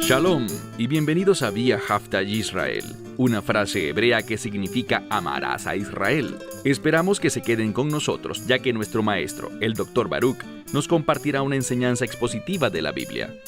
Shalom y bienvenidos a Vía Haftaj Israel, una frase hebrea que significa amarás a Israel. Esperamos que se queden con nosotros, ya que nuestro maestro, el Dr. Baruch, nos compartirá una enseñanza expositiva de la Biblia.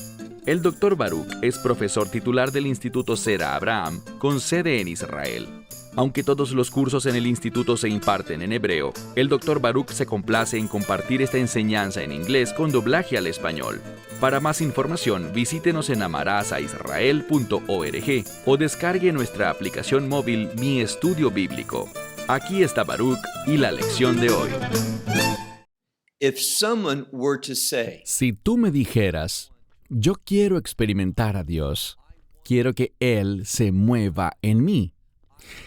El Dr. Baruch es profesor titular del Instituto Zera Abraham, con sede en Israel. Aunque todos los cursos en el instituto se imparten en hebreo, el Dr. Baruch se complace en compartir esta enseñanza en inglés con doblaje al español. Para más información, visítenos en amarasaisrael.org o descargue nuestra aplicación móvil Mi Estudio Bíblico. Aquí está Baruch y la lección de hoy. Si tú me dijeras, yo quiero experimentar a Dios, quiero que Él se mueva en mí,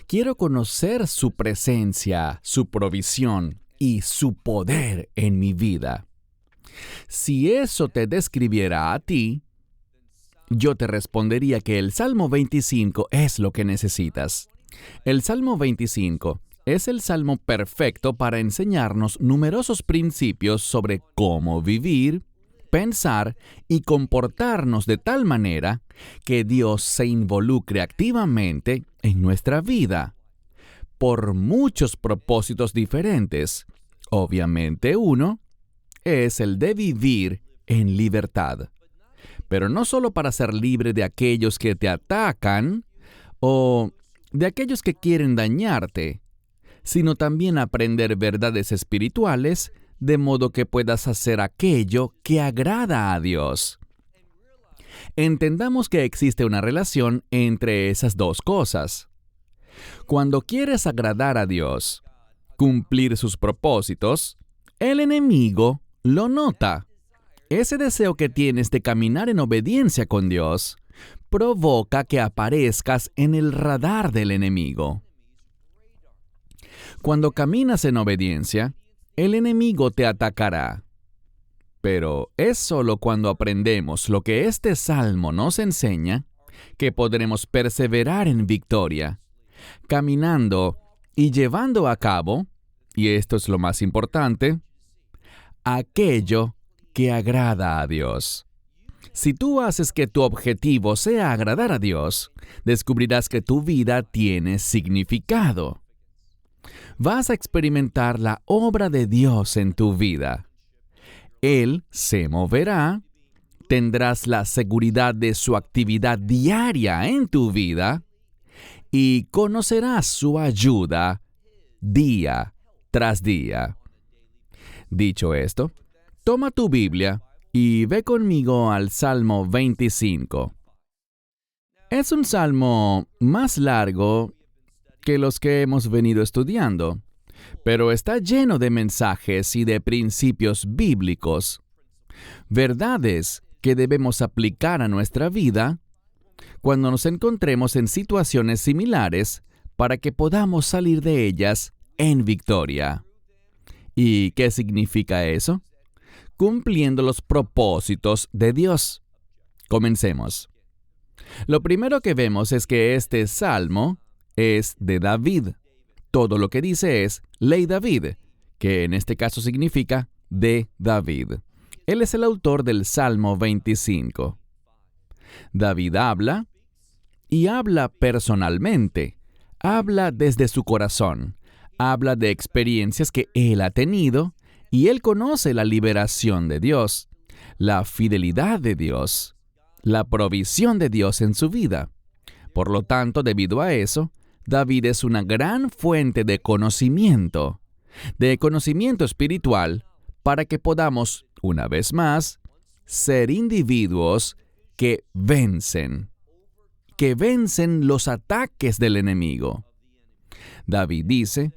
quiero conocer su presencia, su provisión y su poder en mi vida. Si eso te describiera a ti, yo te respondería que el Salmo 25 es lo que necesitas. El Salmo 25 es el salmo perfecto para enseñarnos numerosos principios sobre cómo vivir, pensar y comportarnos de tal manera que Dios se involucre activamente en nuestra vida, por muchos propósitos diferentes. Obviamente uno es el de vivir en libertad, pero no solo para ser libre de aquellos que te atacan o de aquellos que quieren dañarte, sino también aprender verdades espirituales de modo que puedas hacer aquello que agrada a Dios. Entendamos que existe una relación entre esas dos cosas. Cuando quieres agradar a Dios, cumplir sus propósitos, el enemigo lo nota. Ese deseo que tienes de caminar en obediencia con Dios provoca que aparezcas en el radar del enemigo. Cuando caminas en obediencia, el enemigo te atacará. Pero es solo cuando aprendemos lo que este salmo nos enseña que podremos perseverar en victoria, caminando y llevando a cabo, y esto es lo más importante, aquello que agrada a Dios. Si tú haces que tu objetivo sea agradar a Dios, descubrirás que tu vida tiene significado. Vas a experimentar la obra de Dios en tu vida. Él se moverá, tendrás la seguridad de su actividad diaria en tu vida y conocerás su ayuda día tras día. Dicho esto, toma tu Biblia y ve conmigo al Salmo 25. Es un salmo más largo que los que hemos venido estudiando, pero está lleno de mensajes y de principios bíblicos, verdades que debemos aplicar a nuestra vida cuando nos encontremos en situaciones similares para que podamos salir de ellas en victoria. ¿Y qué significa eso? Cumpliendo los propósitos de Dios. Comencemos. Lo primero que vemos es que este salmo es de David. Todo lo que dice es Ley David, que en este caso significa de David. Él es el autor del Salmo 25. David habla, y habla personalmente. Habla desde su corazón. Habla de experiencias que él ha tenido, y él conoce la liberación de Dios, la fidelidad de Dios, la provisión de Dios en su vida. Por lo tanto, debido a eso, David es una gran fuente de conocimiento espiritual, para que podamos, una vez más, ser individuos que vencen los ataques del enemigo. David dice,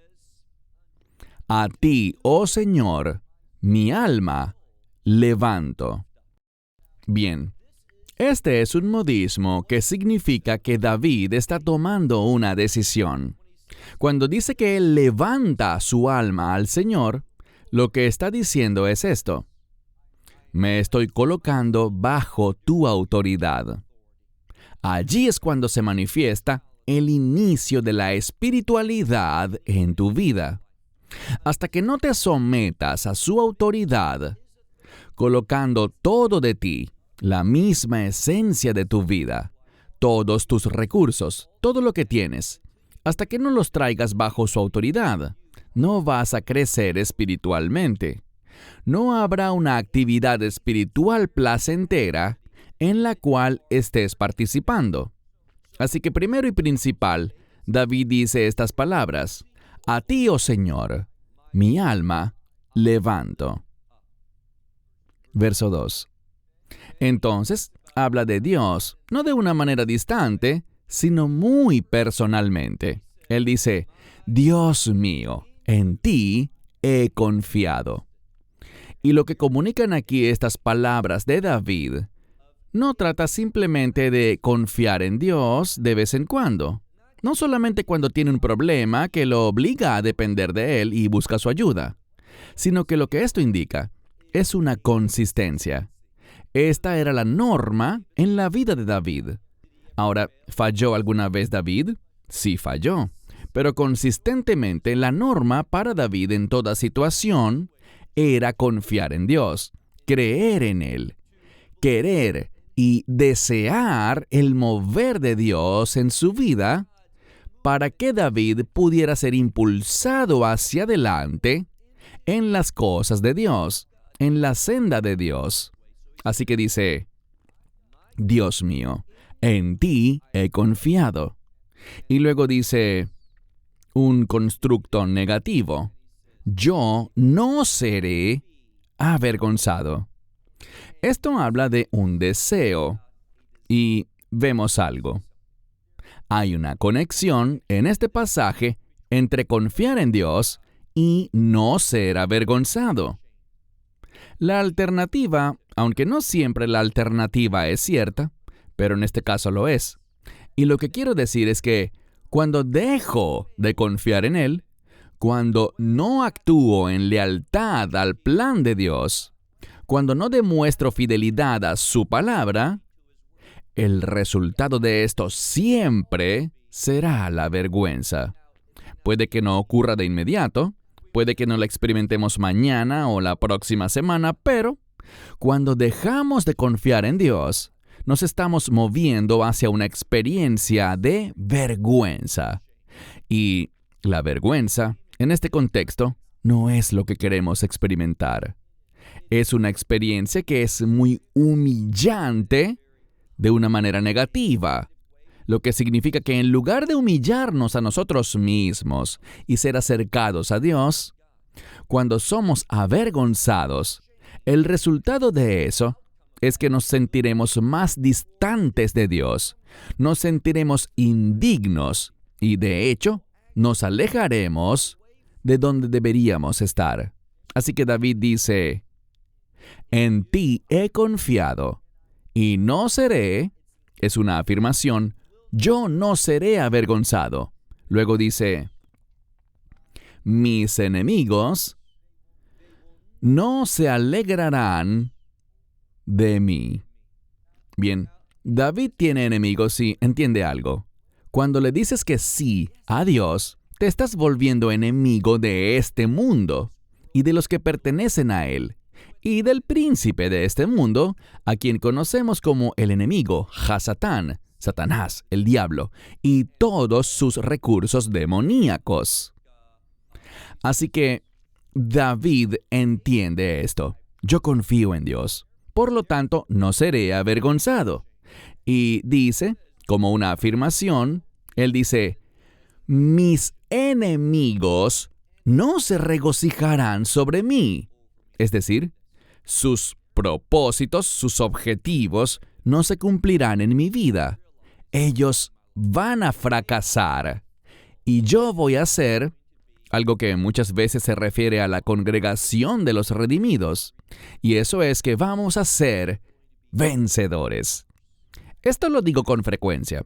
«A ti, oh Señor, mi alma levanto». Bien. Este es un modismo que significa que David está tomando una decisión. Cuando dice que él levanta su alma al Señor, lo que está diciendo es esto: me estoy colocando bajo tu autoridad. Allí es cuando se manifiesta el inicio de la espiritualidad en tu vida. Hasta que no te sometas a su autoridad, colocando todo de ti, la misma esencia de tu vida, todos tus recursos, todo lo que tienes, hasta que no los traigas bajo su autoridad. No vas a crecer espiritualmente. No habrá una actividad espiritual placentera en la cual estés participando. Así que primero y principal, David dice estas palabras: a ti, oh Señor, mi alma levanto. Verso 2. Entonces, habla de Dios, no de una manera distante, sino muy personalmente. Él dice: Dios mío, en ti he confiado. Y lo que comunican aquí estas palabras de David no trata simplemente de confiar en Dios de vez en cuando. No solamente cuando tiene un problema que lo obliga a depender de Él y busca su ayuda, sino que lo que esto indica es una consistencia. Esta era la norma en la vida de David. Ahora, ¿falló alguna vez David? Sí, falló. Pero consistentemente la norma para David en toda situación era confiar en Dios, creer en Él, querer y desear el mover de Dios en su vida para que David pudiera ser impulsado hacia adelante en las cosas de Dios, en la senda de Dios. Así que dice: Dios mío, en ti he confiado. Y luego dice un constructo negativo: yo no seré avergonzado. Esto habla de un deseo. Y vemos algo. Hay una conexión en este pasaje entre confiar en Dios y no ser avergonzado. La alternativa, aunque no siempre la alternativa es cierta, pero en este caso lo es. Y lo que quiero decir es que cuando dejo de confiar en Él, cuando no actúo en lealtad al plan de Dios, cuando no demuestro fidelidad a su palabra, el resultado de esto siempre será la vergüenza. Puede que no ocurra de inmediato, puede que no la experimentemos mañana o la próxima semana, pero cuando dejamos de confiar en Dios, nos estamos moviendo hacia una experiencia de vergüenza. Y la vergüenza, en este contexto, no es lo que queremos experimentar. Es una experiencia que es muy humillante de una manera negativa, lo que significa que en lugar de humillarnos a nosotros mismos y ser acercados a Dios, cuando somos avergonzados, el resultado de eso es que nos sentiremos más distantes de Dios, nos sentiremos indignos y, de hecho, nos alejaremos de donde deberíamos estar. Así que David dice: en ti he confiado y no seré, es una afirmación, yo no seré avergonzado. Luego dice: mis enemigos no se alegrarán de mí. Bien, David tiene enemigos y entiende algo. Cuando le dices que sí a Dios, te estás volviendo enemigo de este mundo y de los que pertenecen a él, y del príncipe de este mundo, a quien conocemos como el enemigo, Hasatán, Satanás, el diablo, y todos sus recursos demoníacos. Así que David entiende esto. Yo confío en Dios, por lo tanto no seré avergonzado. Y dice, como una afirmación, él dice: mis enemigos no se regocijarán sobre mí. Es decir, sus propósitos, sus objetivos no se cumplirán en mi vida. Ellos van a fracasar. Y yo voy a ser algo que muchas veces se refiere a la congregación de los redimidos. Y eso es que vamos a ser vencedores. Esto lo digo con frecuencia.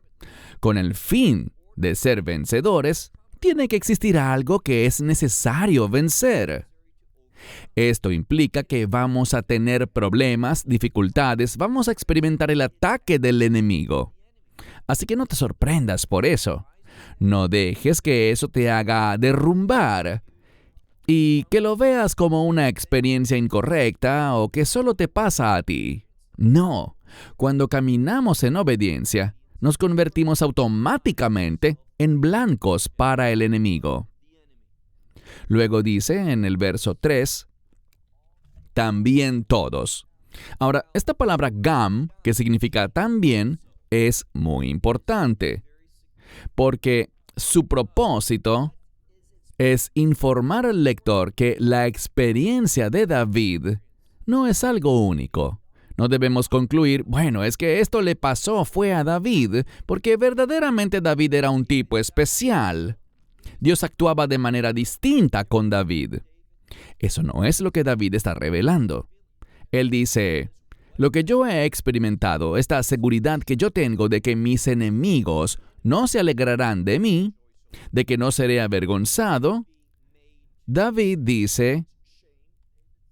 Con el fin de ser vencedores, tiene que existir algo que es necesario vencer. Esto implica que vamos a tener problemas, dificultades, vamos a experimentar el ataque del enemigo. Así que no te sorprendas por eso. No dejes que eso te haga derrumbar y que lo veas como una experiencia incorrecta o que solo te pasa a ti. No, cuando caminamos en obediencia, nos convertimos automáticamente en blancos para el enemigo. Luego dice en el verso 3, también todos. Ahora, esta palabra gam, que significa también, es muy importante, porque su propósito es informar al lector que la experiencia de David no es algo único. No debemos concluir, bueno, es que esto le pasó fue a David, porque verdaderamente David era un tipo especial. Dios actuaba de manera distinta con David. Eso no es lo que David está revelando. Él dice, lo que yo he experimentado, esta seguridad que yo tengo de que mis enemigos no se alegrarán de mí, de que no seré avergonzado, David dice,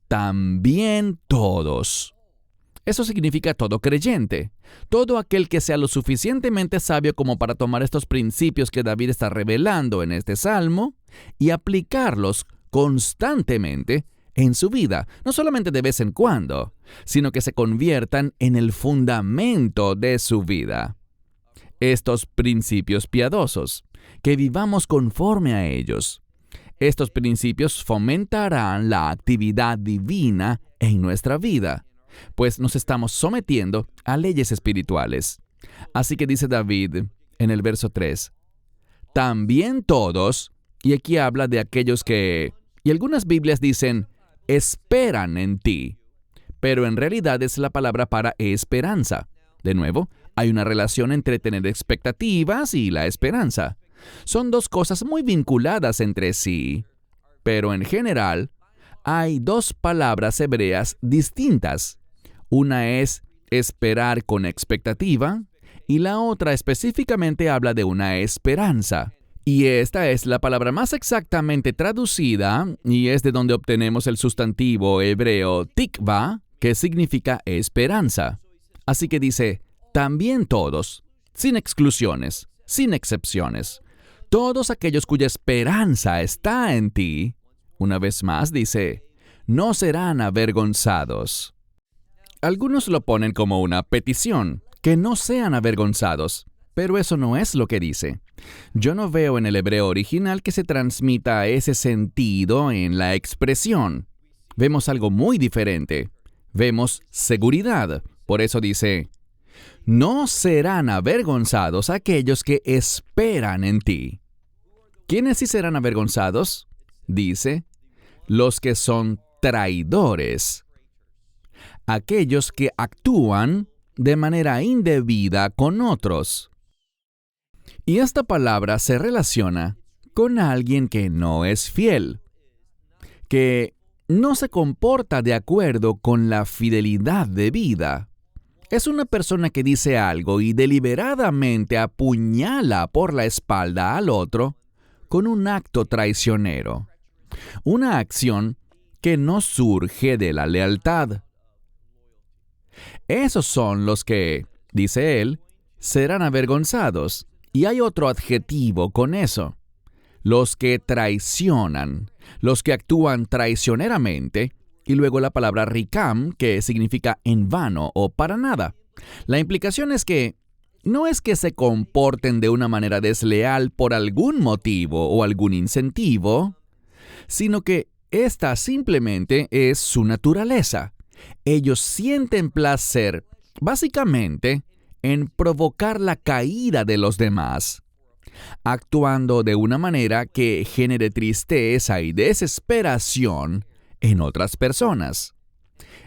también todos. Eso significa todo creyente, todo aquel que sea lo suficientemente sabio como para tomar estos principios que David está revelando en este salmo y aplicarlos constantemente en su vida, no solamente de vez en cuando, sino que se conviertan en el fundamento de su vida. Estos principios piadosos, que vivamos conforme a ellos. Estos principios fomentarán la actividad divina en nuestra vida, pues nos estamos sometiendo a leyes espirituales. Así que dice David en el verso 3, también todos, y aquí habla de aquellos que, y algunas Biblias dicen, esperan en ti, pero en realidad es la palabra para esperanza. De nuevo, hay una relación entre tener expectativas y la esperanza. Son dos cosas muy vinculadas entre sí, pero en general hay dos palabras hebreas distintas. Una es esperar con expectativa y la otra específicamente habla de una esperanza. Y esta es la palabra más exactamente traducida y es de donde obtenemos el sustantivo hebreo tikva, que significa esperanza. Así que dice, también todos, sin exclusiones, sin excepciones, todos aquellos cuya esperanza está en ti, una vez más dice, no serán avergonzados. Algunos lo ponen como una petición, que no sean avergonzados, pero eso no es lo que dice. Yo no veo en el hebreo original que se transmita ese sentido en la expresión. Vemos algo muy diferente. Vemos seguridad. Por eso dice, no serán avergonzados aquellos que esperan en ti. ¿Quiénes sí serán avergonzados? Dice, los que son traidores. Aquellos que actúan de manera indebida con otros. Y esta palabra se relaciona con alguien que no es fiel, que no se comporta de acuerdo con la fidelidad de vida. Es una persona que dice algo y deliberadamente apuñala por la espalda al otro con un acto traicionero. Una acción que no surge de la lealtad. Esos son los que, dice él, serán avergonzados. Y hay otro adjetivo con eso. Los que traicionan, los que actúan traicioneramente, y luego la palabra rikam, que significa en vano o para nada. La implicación es que no es que se comporten de una manera desleal por algún motivo o algún incentivo, sino que esta simplemente es su naturaleza. Ellos sienten placer, básicamente, en provocar la caída de los demás, actuando de una manera que genere tristeza y desesperación en otras personas.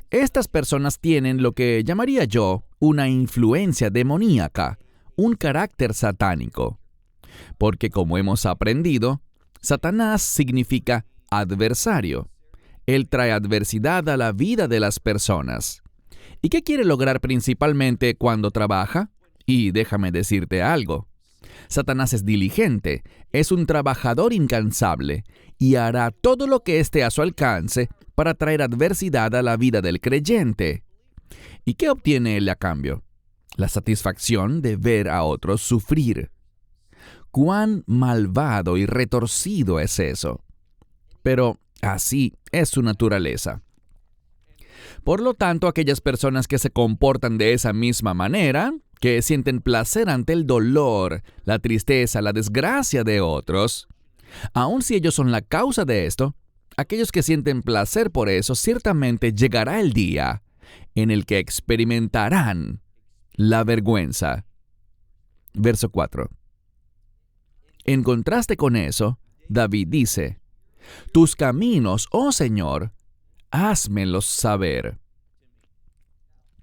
Estas personas tienen lo que llamaría yo una influencia demoníaca, un carácter satánico. Porque como hemos aprendido, Satanás significa adversario. Él trae adversidad a la vida de las personas. ¿Y qué quiere lograr principalmente cuando trabaja? Y déjame decirte algo. Satanás es diligente, es un trabajador incansable y hará todo lo que esté a su alcance para traer adversidad a la vida del creyente. ¿Y qué obtiene él a cambio? La satisfacción de ver a otros sufrir. ¿Cuán malvado y retorcido es eso? Pero Así es su naturaleza. Por lo tanto, aquellas personas que se comportan de esa misma manera, que sienten placer ante el dolor, la tristeza, la desgracia de otros, aun si ellos son la causa de esto, aquellos que sienten placer por eso, ciertamente llegará el día en el que experimentarán la vergüenza. Verso 4. En contraste con eso, David dice, «Tus caminos, oh Señor, házmelos saber».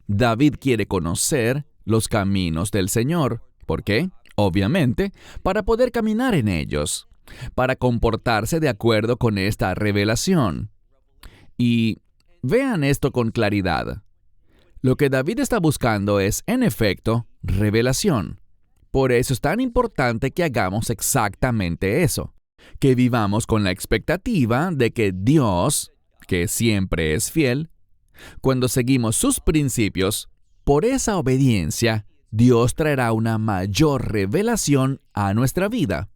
David quiere conocer los caminos del Señor. ¿Por qué? Obviamente, para poder caminar en ellos, para comportarse de acuerdo con esta revelación. Y vean esto con claridad. Lo que David está buscando es, en efecto, revelación. Por eso es tan importante que hagamos exactamente eso, que vivamos con la expectativa de que Dios, que siempre es fiel, cuando seguimos sus principios, por esa obediencia, Dios traerá una mayor revelación a nuestra vida.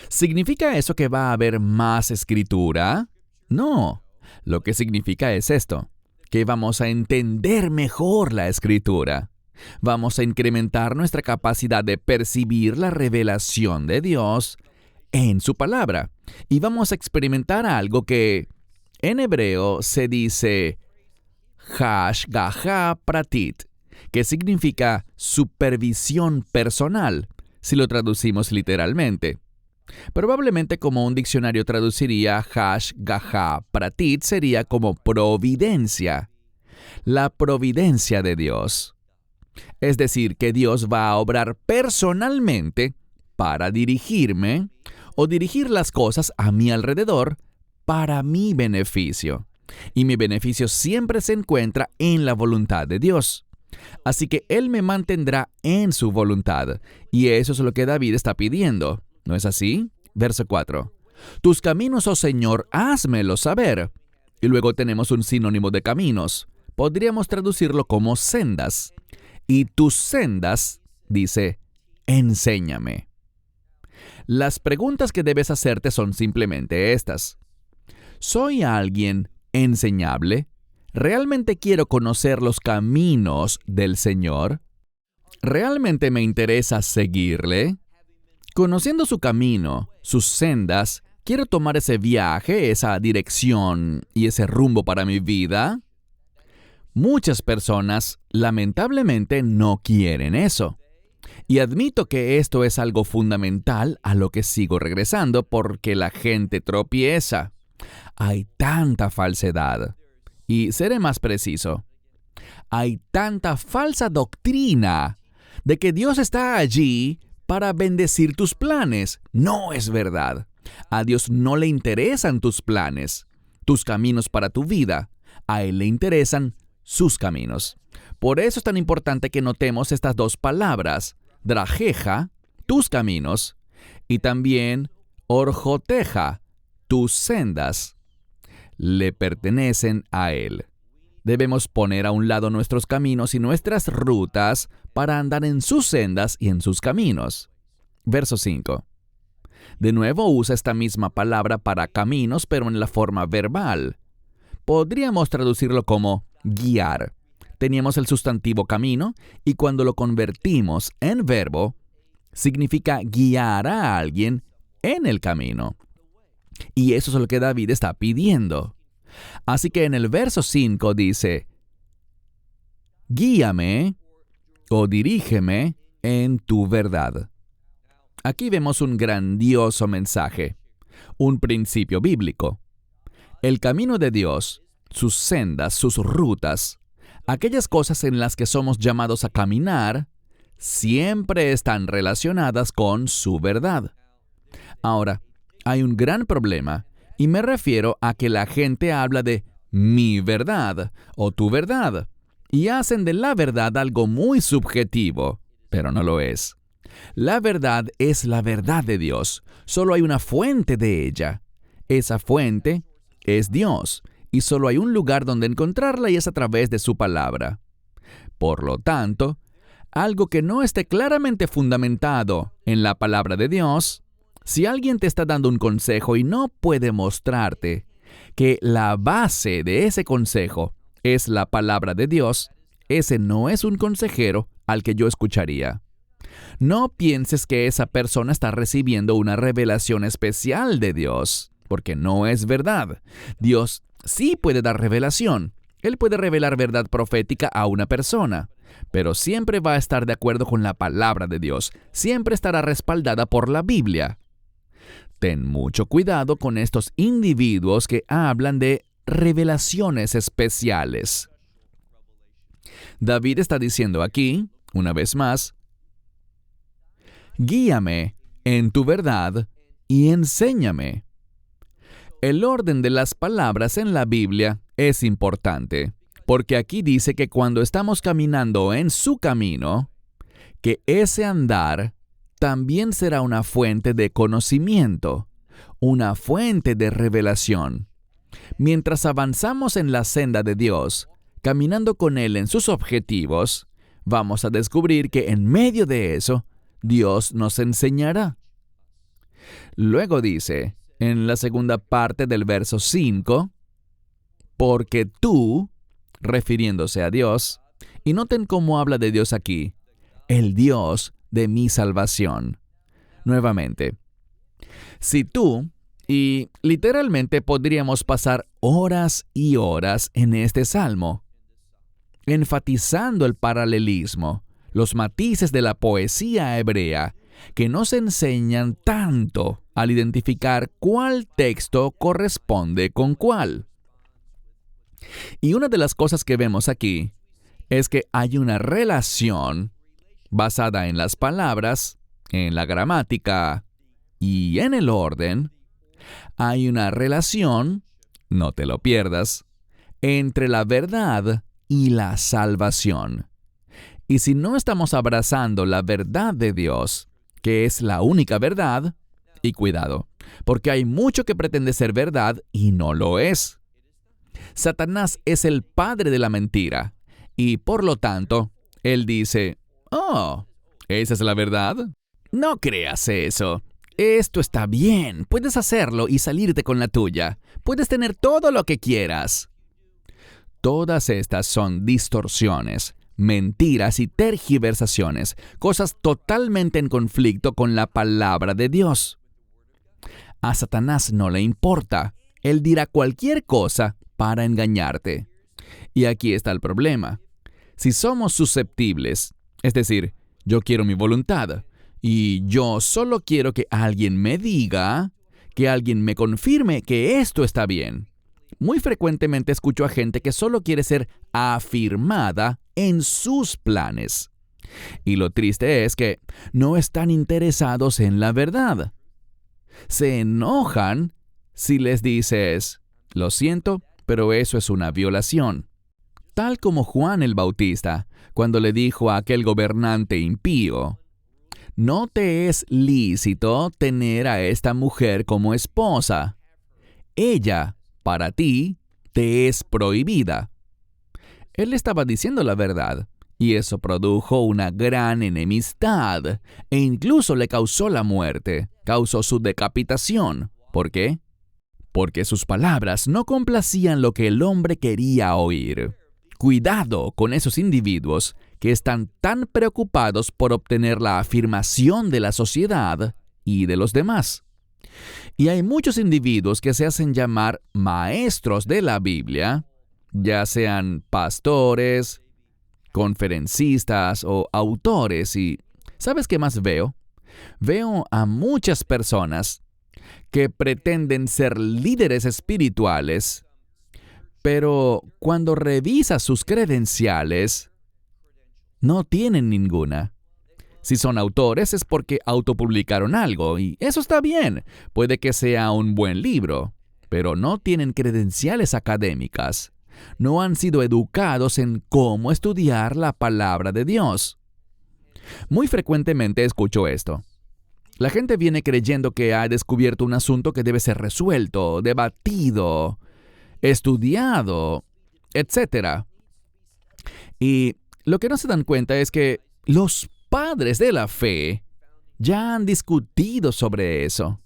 ¿Significa eso que va a haber más escritura? No. Lo que significa es esto, que vamos a entender mejor la escritura. Vamos a incrementar nuestra capacidad de percibir la revelación de Dios en su palabra. Y vamos a experimentar algo que en hebreo se dice Hashgaha Pratit, que significa supervisión personal, si lo traducimos literalmente. Probablemente como un diccionario traduciría Hashgaha Pratit sería como providencia. La providencia de Dios. Es decir, que Dios va a obrar personalmente para dirigirme o dirigir las cosas a mi alrededor para mi beneficio. Y mi beneficio siempre se encuentra en la voluntad de Dios. Así que Él me mantendrá en su voluntad. Y eso es lo que David está pidiendo. ¿No es así? Verso 4. Tus caminos, oh Señor, házmelos saber. Y luego tenemos un sinónimo de caminos. Podríamos traducirlo como sendas. Y tus sendas, dice, enséñame. Las preguntas que debes hacerte son simplemente estas. ¿Soy alguien enseñable? ¿Realmente quiero conocer los caminos del Señor? ¿Realmente me interesa seguirle? Conociendo su camino, sus sendas, ¿quiero tomar ese viaje, esa dirección y ese rumbo para mi vida? Muchas personas, lamentablemente, no quieren eso. Y admito que esto es algo fundamental a lo que sigo regresando porque la gente tropieza. Hay tanta falsedad. Y seré más preciso. Hay tanta falsa doctrina de que Dios está allí para bendecir tus planes. No es verdad. A Dios no le interesan tus planes, tus caminos para tu vida. A Él le interesan sus caminos. Por eso es tan importante que notemos estas dos palabras, drajeja, tus caminos, y también orjoteja, tus sendas. Le pertenecen a Él. Debemos poner a un lado nuestros caminos y nuestras rutas para andar en sus sendas y en sus caminos. Verso 5. De nuevo usa esta misma palabra para caminos, pero en la forma verbal. Podríamos traducirlo como guiar. Teníamos el sustantivo camino y cuando lo convertimos en verbo, significa guiar a alguien en el camino. Y eso es lo que David está pidiendo. Así que en el verso 5 dice, guíame o dirígeme en tu verdad. Aquí vemos un grandioso mensaje, un principio bíblico. El camino de Dios, sus sendas, sus rutas, aquellas cosas en las que somos llamados a caminar, siempre están relacionadas con su verdad. Ahora, hay un gran problema, y me refiero a que la gente habla de mi verdad o tu verdad, y hacen de la verdad algo muy subjetivo, pero no lo es. La verdad es la verdad de Dios. Solo hay una fuente de ella. Esa fuente es Dios, y solo hay un lugar donde encontrarla y es a través de su palabra. Por lo tanto, algo que no esté claramente fundamentado en la palabra de Dios, si alguien te está dando un consejo y no puede mostrarte que la base de ese consejo es la palabra de Dios, ese no es un consejero al que yo escucharía. No pienses que esa persona está recibiendo una revelación especial de Dios, porque no es verdad. Dios sí puede dar revelación. Él puede revelar verdad profética a una persona, pero siempre va a estar de acuerdo con la palabra de Dios. Siempre estará respaldada por la Biblia. Ten mucho cuidado con estos individuos que hablan de revelaciones especiales. David está diciendo aquí, una vez más, guíame en tu verdad y enséñame. El orden de las palabras en la Biblia es importante, porque aquí dice que cuando estamos caminando en su camino, que ese andar también será una fuente de conocimiento, una fuente de revelación. Mientras avanzamos en la senda de Dios, caminando con Él en sus objetivos, vamos a descubrir que en medio de eso, Dios nos enseñará. Luego dice, en la segunda parte del verso 5, porque tú, refiriéndose a Dios, y noten cómo habla de Dios aquí, el Dios de mi salvación. Nuevamente, si tú, y literalmente podríamos pasar horas y horas en este salmo, enfatizando el paralelismo, los matices de la poesía hebrea, que nos enseñan tanto al identificar cuál texto corresponde con cuál. Y una de las cosas que vemos aquí es que hay una relación basada en las palabras, en la gramática y en el orden. Hay una relación, no te lo pierdas, entre la verdad y la salvación. Y si no estamos abrazando la verdad de Dios, que es la única verdad, y cuidado, porque hay mucho que pretende ser verdad y no lo es. Satanás es el padre de la mentira, y por lo tanto, él dice, «Oh, ¿esa es la verdad? No creas eso. Esto está bien, puedes hacerlo y salirte con la tuya. Puedes tener todo lo que quieras». Todas estas son distorsiones, mentiras y tergiversaciones, cosas totalmente en conflicto con la palabra de Dios. A Satanás no le importa. Él dirá cualquier cosa para engañarte. Y aquí está el problema. Si somos susceptibles, es decir, yo quiero mi voluntad, y yo solo quiero que alguien me diga, que alguien me confirme que esto está bien. Muy frecuentemente escucho a gente que solo quiere ser afirmada en sus planes. Y lo triste es que no están interesados en la verdad. Se enojan si les dices, lo siento, pero eso es una violación. Tal como Juan el Bautista, cuando le dijo a aquel gobernante impío, no te es lícito tener a esta mujer como esposa. Ella, para ti, te es prohibida. Él estaba diciendo la verdad, y eso produjo una gran enemistad, e incluso le causó la muerte, causó su decapitación. ¿Por qué? Porque sus palabras no complacían lo que el hombre quería oír. Cuidado con esos individuos que están tan preocupados por obtener la afirmación de la sociedad y de los demás. Y hay muchos individuos que se hacen llamar maestros de la Biblia, ya sean pastores, conferencistas o autores. Y ¿sabes qué más veo? Veo a muchas personas que pretenden ser líderes espirituales, pero cuando revisas sus credenciales, no tienen ninguna. Si son autores es porque autopublicaron algo, y eso está bien. Puede que sea un buen libro, pero no tienen credenciales académicas. No han sido educados en cómo estudiar la palabra de Dios. Muy frecuentemente escucho esto. La gente viene creyendo que ha descubierto un asunto que debe ser resuelto, debatido, estudiado, etc. Y lo que no se dan cuenta es que los padres de la fe ya han discutido sobre eso.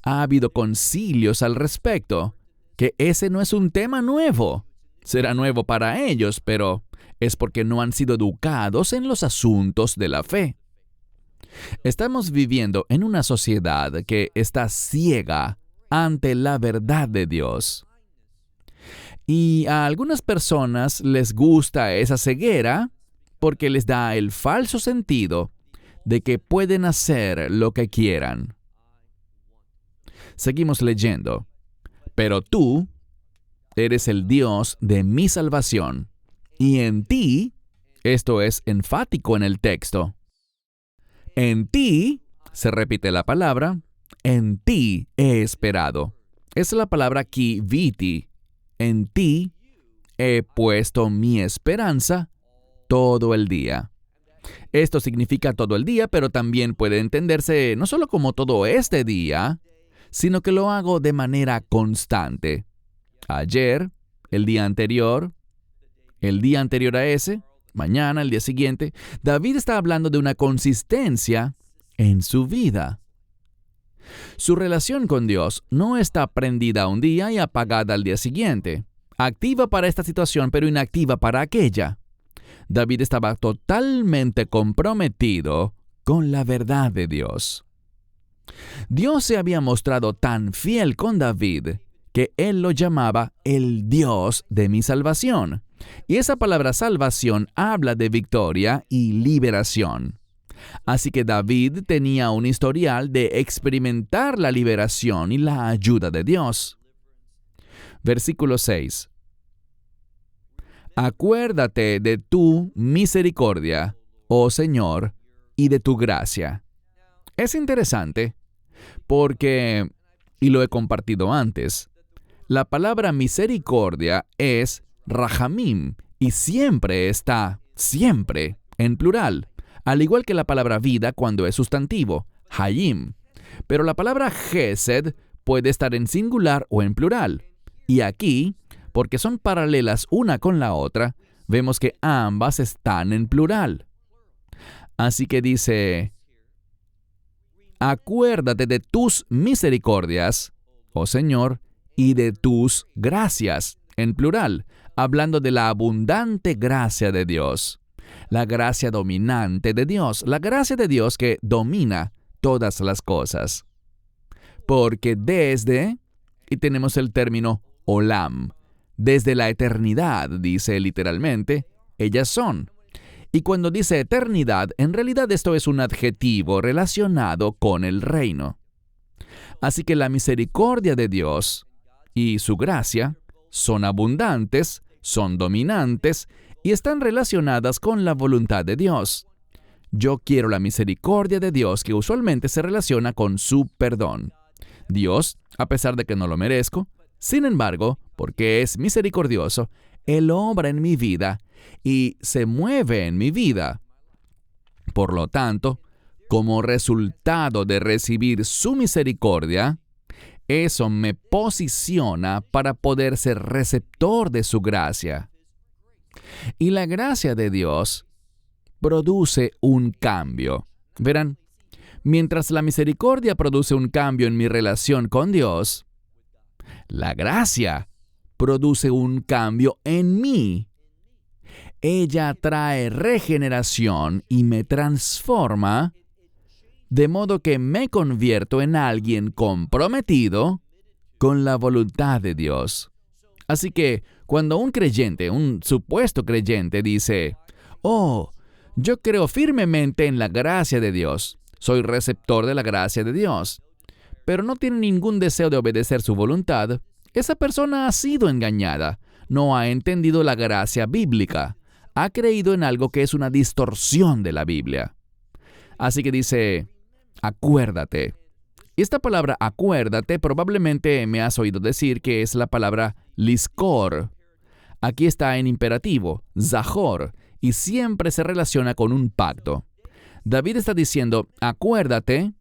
Ha habido concilios al respecto, que ese no es un tema nuevo. Será nuevo para ellos, pero es porque no han sido educados en los asuntos de la fe. Estamos viviendo en una sociedad que está ciega ante la verdad de Dios. Y a algunas personas les gusta esa ceguera porque les da el falso sentido de que pueden hacer lo que quieran. Seguimos leyendo. Pero tú eres el Dios de mi salvación, y en ti, esto es enfático en el texto, en ti, se repite la palabra, en ti he esperado. Es la palabra ki viti. En ti he puesto mi esperanza todo el día. Esto significa todo el día, pero también puede entenderse no solo como todo este día, sino que lo hago de manera constante. Ayer, el día anterior a ese, mañana, el día siguiente. David está hablando de una consistencia en su vida. Su relación con Dios no está prendida un día y apagada al día siguiente. Activa para esta situación, pero inactiva para aquella. David estaba totalmente comprometido con la verdad de Dios. Dios se había mostrado tan fiel con David que él lo llamaba el Dios de mi salvación. Y esa palabra salvación habla de victoria y liberación. Así que David tenía un historial de experimentar la liberación y la ayuda de Dios. Versículo 6. Acuérdate de tu misericordia, oh Señor, y de tu gracia. Es interesante porque, y lo he compartido antes, la palabra misericordia es rahamim y siempre está, en plural, al igual que la palabra vida cuando es sustantivo, hayim. Pero la palabra gesed puede estar en singular o en plural. Y aquí, porque son paralelas una con la otra, vemos que ambas están en plural. Así que dice, acuérdate de tus misericordias, oh Señor, y de tus gracias, en plural, hablando de la abundante gracia de Dios. La gracia dominante de Dios, la gracia de Dios que domina todas las cosas. Porque desde, y tenemos el término olam, desde la eternidad, dice literalmente, ellas son. Y cuando dice eternidad, en realidad esto es un adjetivo relacionado con el reino. Así que la misericordia de Dios y su gracia son abundantes, son dominantes y están relacionadas con la voluntad de Dios. Yo quiero la misericordia de Dios que usualmente se relaciona con su perdón. Dios, a pesar de que no lo merezco, sin embargo, porque es misericordioso, Él obra en mi vida y se mueve en mi vida. Por lo tanto, como resultado de recibir su misericordia, eso me posiciona para poder ser receptor de su gracia. Y la gracia de Dios produce un cambio. Verán, mientras la misericordia produce un cambio en mi relación con Dios, la gracia produce un cambio en mí. Ella trae regeneración y me transforma, de modo que me convierto en alguien comprometido con la voluntad de Dios. Así que cuando un creyente, un supuesto creyente, dice, «Oh, yo creo firmemente en la gracia de Dios, soy receptor de la gracia de Dios», pero no tiene ningún deseo de obedecer su voluntad, esa persona ha sido engañada, no ha entendido la gracia bíblica, ha creído en algo que es una distorsión de la Biblia. Así que dice, acuérdate. Esta palabra acuérdate probablemente me has oído decir que es la palabra liskor. Aquí está en imperativo, zahor, y siempre se relaciona con un pacto. David está diciendo, acuérdate,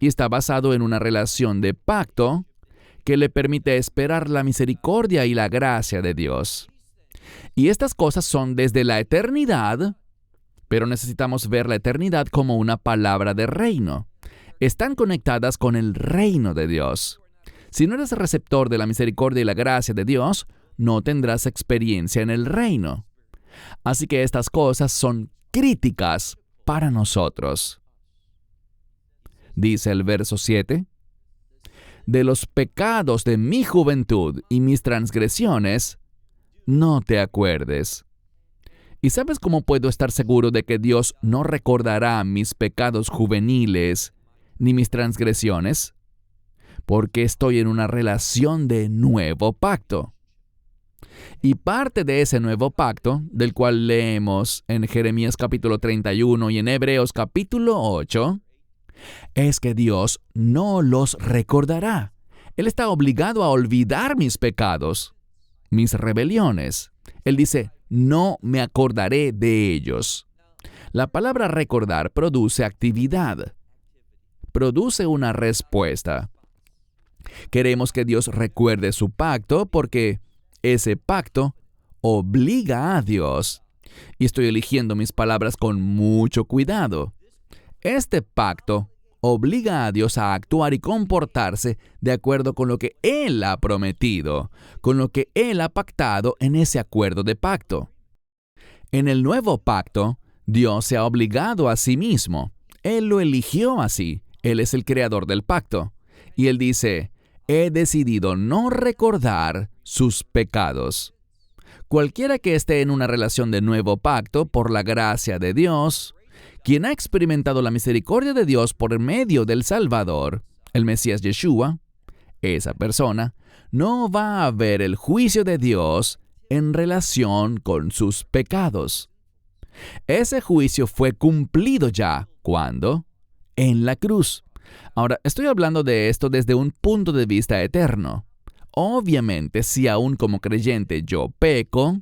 y está basado en una relación de pacto que le permite esperar la misericordia y la gracia de Dios. Y estas cosas son desde la eternidad, pero necesitamos ver la eternidad como una palabra de reino. Están conectadas con el reino de Dios. Si no eres receptor de la misericordia y la gracia de Dios, no tendrás experiencia en el reino. Así que estas cosas son críticas para nosotros. Dice el verso 7, de los pecados de mi juventud y mis transgresiones, no te acuerdes. ¿Y sabes cómo puedo estar seguro de que Dios no recordará mis pecados juveniles ni mis transgresiones? Porque estoy en una relación de nuevo pacto. Y parte de ese nuevo pacto, del cual leemos en Jeremías capítulo 31 y en Hebreos capítulo 8, es que Dios no los recordará. Él está obligado a olvidar mis pecados, mis rebeliones. Él dice, no me acordaré de ellos. La palabra recordar produce actividad, produce una respuesta. Queremos que Dios recuerde su pacto porque ese pacto obliga a Dios. Y estoy eligiendo mis palabras con mucho cuidado. Este pacto obliga a Dios a actuar y comportarse de acuerdo con lo que Él ha prometido, con lo que Él ha pactado en ese acuerdo de pacto. En el nuevo pacto, Dios se ha obligado a sí mismo. Él lo eligió así. Él es el creador del pacto. Y Él dice, he decidido no recordar sus pecados. Cualquiera que esté en una relación de nuevo pacto por la gracia de Dios, quien ha experimentado la misericordia de Dios por medio del Salvador, el Mesías Yeshua, esa persona no va a ver el juicio de Dios en relación con sus pecados. Ese juicio fue cumplido ya. ¿Cuándo? En la cruz. Ahora, estoy hablando de esto desde un punto de vista eterno. Obviamente, si aún como creyente yo peco,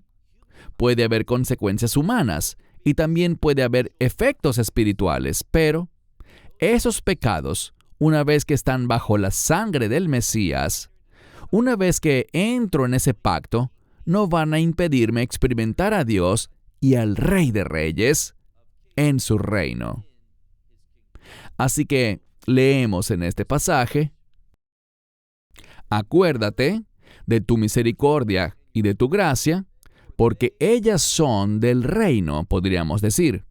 puede haber consecuencias humanas y también puede haber efectos espirituales, pero esos pecados, una vez que están bajo la sangre del Mesías, una vez que entro en ese pacto, no van a impedirme experimentar a Dios y al Rey de Reyes en su reino. Así que leemos en este pasaje, acuérdate de tu misericordia y de tu gracia, porque ellas son del reino, podríamos decir.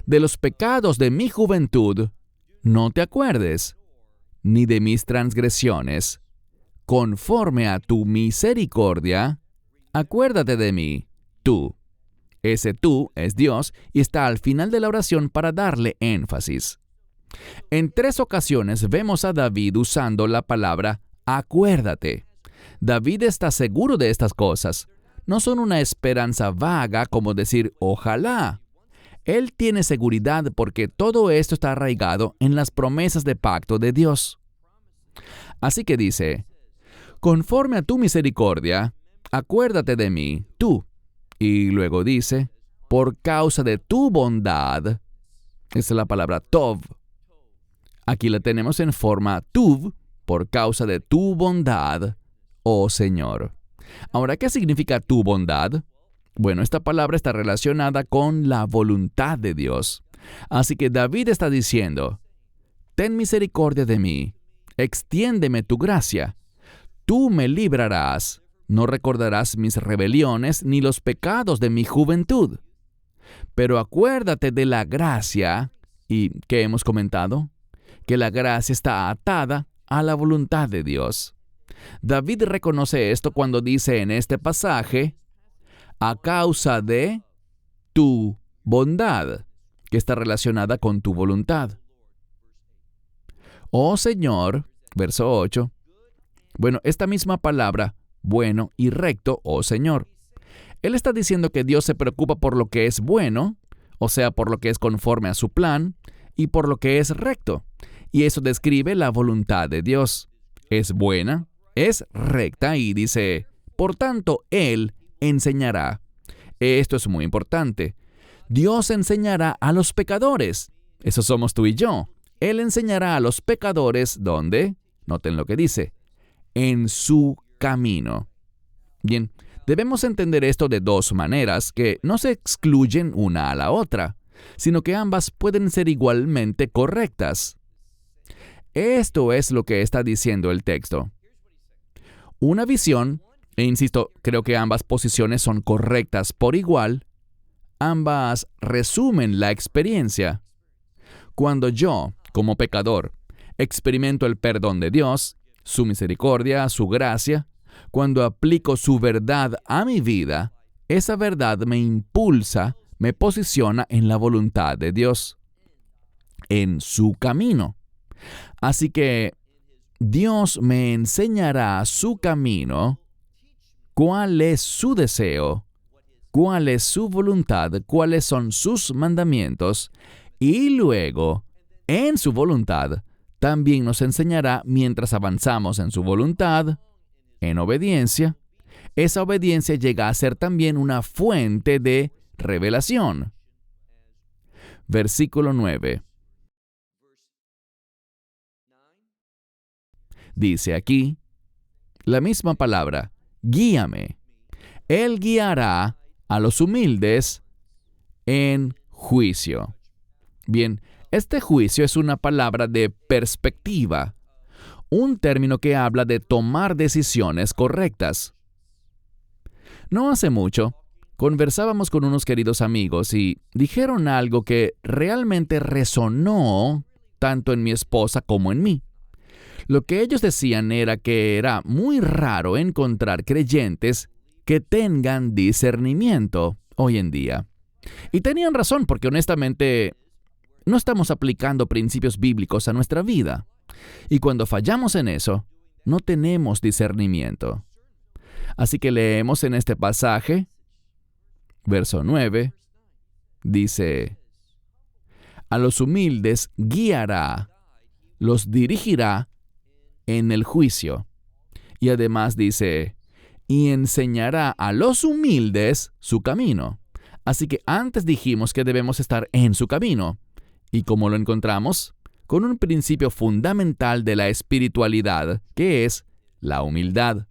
De los pecados de mi juventud, no te acuerdes, ni de mis transgresiones. Conforme a tu misericordia, acuérdate de mí, tú. Ese tú es Dios y está al final de la oración para darle énfasis. En 3 ocasiones vemos a David usando la palabra acuérdate. David está seguro de estas cosas. No son una esperanza vaga como decir ojalá. Él tiene seguridad porque todo esto está arraigado en las promesas de pacto de Dios. Así que dice, conforme a tu misericordia, acuérdate de mí, tú. Y luego dice, por causa de tu bondad. Esa es la palabra tov. Aquí la tenemos en forma tuv, por causa de tu bondad, oh Señor. Ahora, ¿qué significa tu bondad? Bueno, esta palabra está relacionada con la voluntad de Dios. Así que David está diciendo, ten misericordia de mí, extiéndeme tu gracia. Tú me librarás, no recordarás mis rebeliones ni los pecados de mi juventud. Pero acuérdate de la gracia, y ¿qué hemos comentado? Que la gracia está atada a la voluntad de Dios. David reconoce esto cuando dice en este pasaje, a causa de tu bondad, que está relacionada con tu voluntad. Oh Señor, verso 8. Bueno, esta misma palabra, bueno y recto, oh Señor. Él está diciendo que Dios se preocupa por lo que es bueno, o sea, por lo que es conforme a su plan, y por lo que es recto. Y eso describe la voluntad de Dios. Es buena, es recta y dice, por tanto, Él enseñará. Esto es muy importante. Dios enseñará a los pecadores. Eso somos tú y yo. Él enseñará a los pecadores, ¿dónde? Noten lo que dice. En su camino. Bien, debemos entender esto de 2 maneras que no se excluyen una a la otra, sino que ambas pueden ser igualmente correctas. Esto es lo que está diciendo el texto. una visión, e insisto, creo que ambas posiciones son correctas por igual. Ambas resumen la experiencia. Cuando yo, como pecador, experimento el perdón de Dios, su misericordia, su gracia, cuando aplico su verdad a mi vida, esa verdad me impulsa, me posiciona en la voluntad de Dios, en su camino. Así que Dios me enseñará su camino, cuál es su deseo, cuál es su voluntad, cuáles son sus mandamientos, y luego, en su voluntad, también nos enseñará mientras avanzamos en su voluntad, en obediencia. Esa obediencia llega a ser también una fuente de revelación. Versículo 9. Dice aquí, la misma palabra, guíame. Él guiará a los humildes en juicio. Bien, este juicio es una palabra de perspectiva, un término que habla de tomar decisiones correctas. No hace mucho, conversábamos con unos queridos amigos y dijeron algo que realmente resonó tanto en mi esposa como en mí. Lo que ellos decían era que era muy raro encontrar creyentes que tengan discernimiento hoy en día. Y tenían razón, porque honestamente no estamos aplicando principios bíblicos a nuestra vida. Y cuando fallamos en eso, no tenemos discernimiento. Así que leemos en este pasaje, verso 9, dice, a los humildes guiará, los dirigirá en el juicio. Y además dice, y enseñará a los humildes su camino. Así que antes dijimos que debemos estar en su camino. ¿Y cómo lo encontramos? Con un principio fundamental de la espiritualidad, que es la humildad.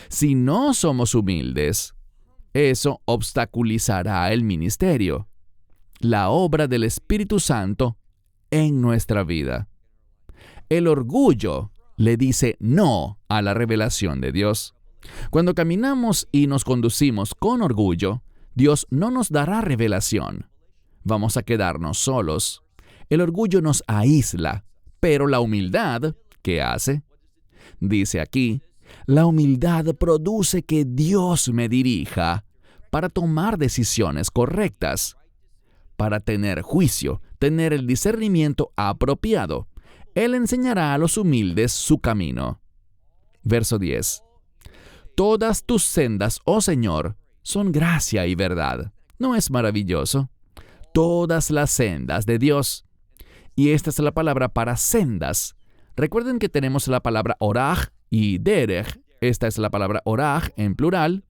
Si no somos humildes, eso obstaculizará el ministerio, la obra del Espíritu Santo en nuestra vida. El orgullo le dice no a la revelación de Dios. Cuando caminamos y nos conducimos con orgullo, Dios no nos dará revelación. Vamos a quedarnos solos. El orgullo nos aísla, pero la humildad, ¿qué hace? Dice aquí, la humildad produce que Dios me dirija para tomar decisiones correctas, para tener juicio, tener el discernimiento apropiado. Él enseñará a los humildes su camino. Verso 10. Todas tus sendas, oh Señor, son gracia y verdad. ¿No es maravilloso? Todas las sendas de Dios. Y esta es la palabra para sendas. Recuerden que tenemos la palabra oraj y derech. Esta es la palabra oraj en plural.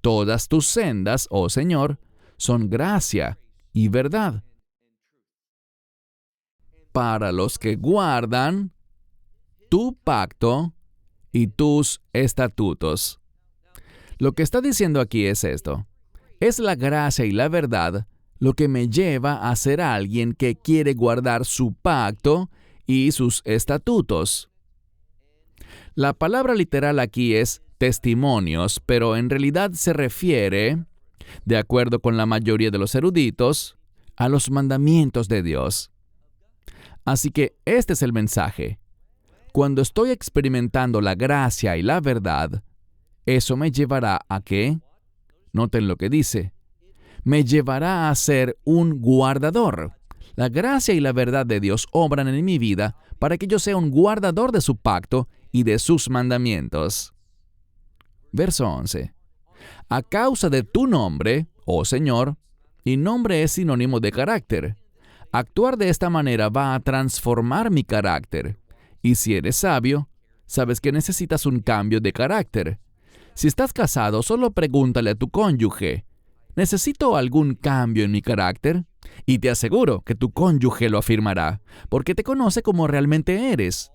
Todas tus sendas, oh Señor, son gracia y verdad. Para los que guardan tu pacto y tus estatutos. Lo que está diciendo aquí es esto. Es la gracia y la verdad lo que me lleva a ser alguien que quiere guardar su pacto y sus estatutos. La palabra literal aquí es testimonios, pero en realidad se refiere, de acuerdo con la mayoría de los eruditos, a los mandamientos de Dios. Así que este es el mensaje. Cuando estoy experimentando la gracia y la verdad, eso me llevará a ¿qué? Noten lo que dice. Me llevará a ser un guardador. La gracia y la verdad de Dios obran en mi vida para que yo sea un guardador de su pacto y de sus mandamientos. Verso 11. A causa de tu nombre, oh Señor, y nombre es sinónimo de carácter. Actuar de esta manera va a transformar mi carácter. Y si eres sabio, sabes que necesitas un cambio de carácter. Si estás casado, solo pregúntale a tu cónyuge, ¿necesito algún cambio en mi carácter? Y te aseguro que tu cónyuge lo afirmará, porque te conoce como realmente eres.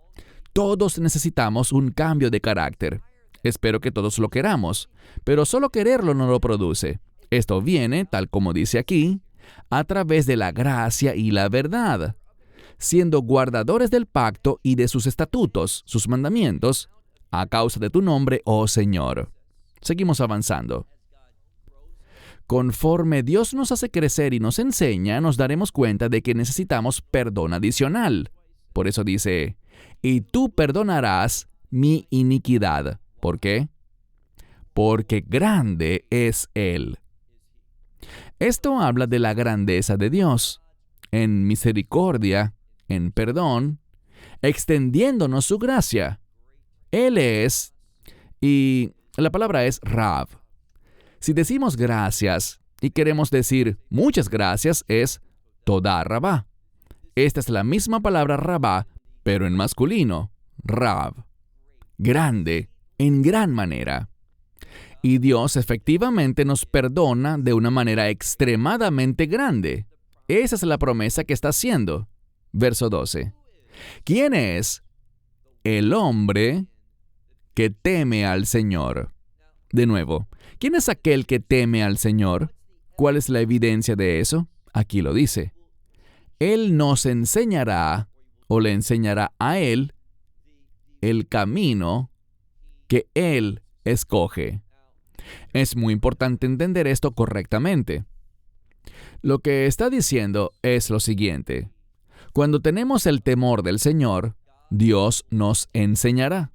Todos necesitamos un cambio de carácter. Espero que todos lo queramos, pero solo quererlo no lo produce. Esto viene, tal como dice aquí, a través de la gracia y la verdad. Siendo guardadores del pacto y de sus estatutos, sus mandamientos, a causa de tu nombre, oh Señor. Seguimos avanzando. Conforme Dios nos hace crecer y nos enseña, nos daremos cuenta de que necesitamos perdón adicional. Por eso dice, y tú perdonarás mi iniquidad. ¿Por qué? Porque grande es Él. Esto habla de la grandeza de Dios, en misericordia, en perdón, extendiéndonos su gracia. Él es, y la palabra es Rav. Si decimos gracias y queremos decir muchas gracias, es Todá Rabá. Esta es la misma palabra Rabá, pero en masculino, Rav. Grande, en gran manera. Y Dios efectivamente nos perdona de una manera extremadamente grande. Esa es la promesa que está haciendo. Verso 12. ¿Quién es el hombre que teme al Señor? De nuevo, ¿quién es aquel que teme al Señor? ¿Cuál es la evidencia de eso? Aquí lo dice. Él nos enseñará, o le enseñará a Él, el camino que Él escoge. Es muy importante entender esto correctamente. Lo que está diciendo es lo siguiente. Cuando tenemos el temor del Señor, Dios nos enseñará.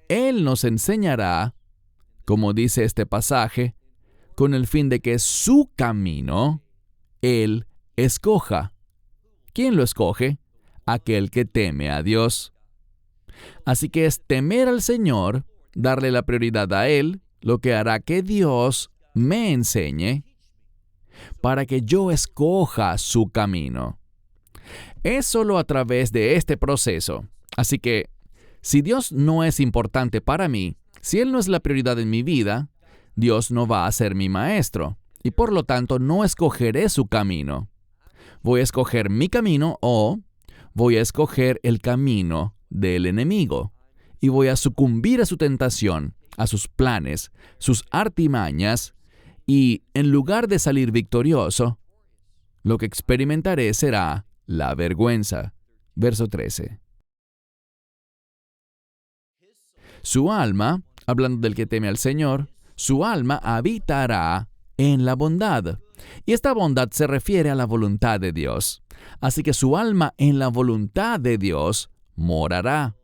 Él nos enseñará, como dice este pasaje, con el fin de que su camino, Él escoja. ¿Quién lo escoge? Aquel que teme a Dios. Así que es temer al Señor, darle la prioridad a Él, lo que hará que Dios me enseñe para que yo escoja su camino. Es solo a través de este proceso. Así que, si Dios no es importante para mí, si Él no es la prioridad en mi vida, Dios no va a ser mi maestro, y por lo tanto no escogeré su camino. Voy a escoger mi camino o voy a escoger el camino del enemigo, y voy a sucumbir a su tentación, a sus planes, sus artimañas, y en lugar de salir victorioso, lo que experimentaré será la vergüenza. Verso 13. Su alma, hablando del que teme al Señor, su alma habitará en la bondad. Y esta bondad se refiere a la voluntad de Dios. Así que su alma en la voluntad de Dios morará,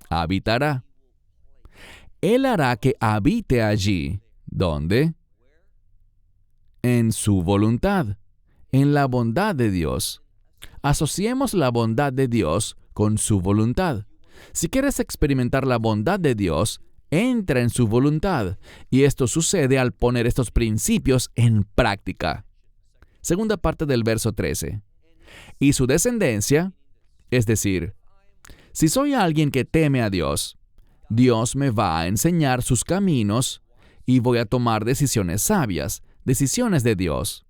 habitará. Él hará que habite allí. ¿Dónde? En su voluntad, en la bondad de Dios. Asociemos la bondad de Dios con su voluntad. Si quieres experimentar la bondad de Dios, entra en su voluntad, y esto sucede al poner estos principios en práctica. Segunda parte del verso 13. Y su descendencia, es decir, si soy alguien que teme a Dios, Dios me va a enseñar sus caminos y voy a tomar decisiones sabias, decisiones de Dios.